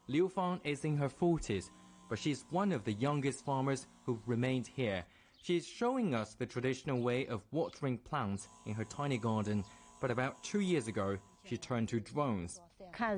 Liu Fang is in her 40s, but she's one of the youngest farmers who've remained here. She's showing us the traditional way of watering plants in her tiny garden, but about 2 years ago, she turned to drones. I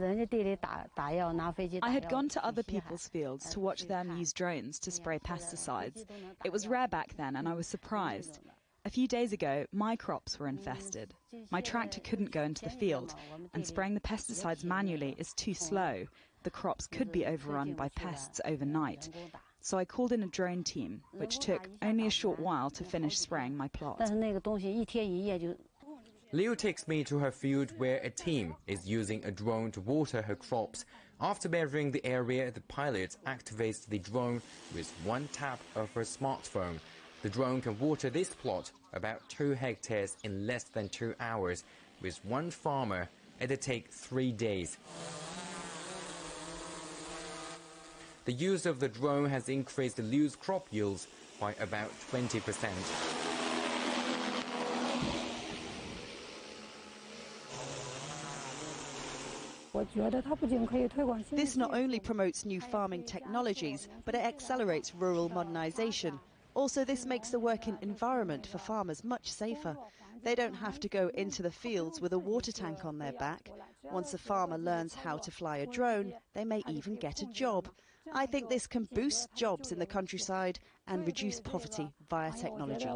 had gone to other people's fields to watch them use drones to spray pesticides. It was rare back then, and I was surprised. A few days ago, my crops were infested. My tractor couldn't go into the field, and spraying the pesticides manually is too slow. The crops could be overrun by pests overnight. So I called in a drone team, which took only a short while to finish spraying my plot. Liu takes me to her field where a team is using a drone to water her crops. After measuring the area, the pilot activates the drone with one tap of her smartphone. The drone can water this plot, about 2 hectares, in less than 2 hours. With one farmer, it'll take 3 days. The use of the drone has increased Liu's crop yields by about 20%. This not only promotes new farming technologies, but it accelerates rural modernization. Also, this makes the working environment for farmers much safer. They don't have to go into the fields with a water tank on their back. Once a farmer learns how to fly a drone, they may even get a job. I think this can boost jobs in the countryside and reduce poverty via technology.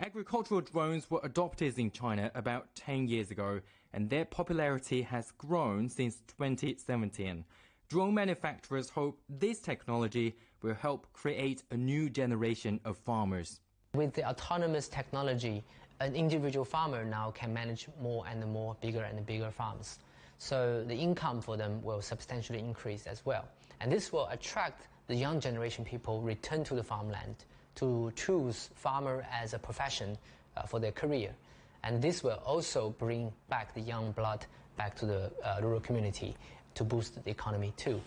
Agricultural drones were adopted in China about 10 years ago, and their popularity has grown since 2017. Drone manufacturers hope this technology will help create a new generation of farmers. With the autonomous technology, an individual farmer now can manage more and more bigger and bigger farms. So the income for them will substantially increase as well. And this will attract the young generation people return to the farmland to choose farmer as a profession for their career. And this will also bring back the young blood back to the rural community to boost the economy too.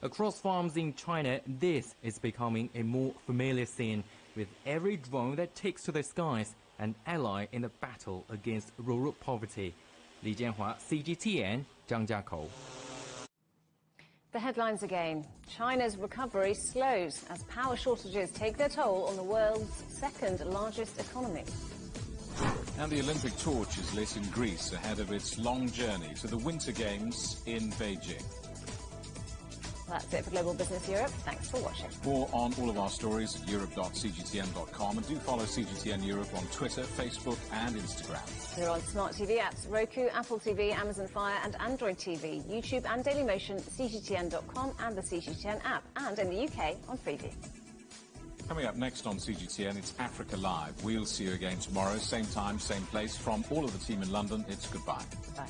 Across farms in China, this is becoming a more familiar scene, with every drone that takes to the skies an ally in the battle against rural poverty. Li Jianhua, CGTN, Zhangjiakou. The headlines again. China's recovery slows as power shortages take their toll on the world's second largest economy. And the Olympic torch is lit in Greece ahead of its long journey to the Winter Games in Beijing. That's it for Global Business Europe. Thanks for watching. More on all of our stories at europe.cgtn.com, and do follow CGTN Europe on Twitter, Facebook and Instagram. We're on smart TV apps, Roku, Apple TV, Amazon Fire and Android TV, YouTube and Dailymotion, CGTN.com and the CGTN app, and in the UK on Freeview. Coming up next on CGTN, it's Africa Live. We'll see you again tomorrow, same time, same place. From all of the team in London, it's goodbye. Bye.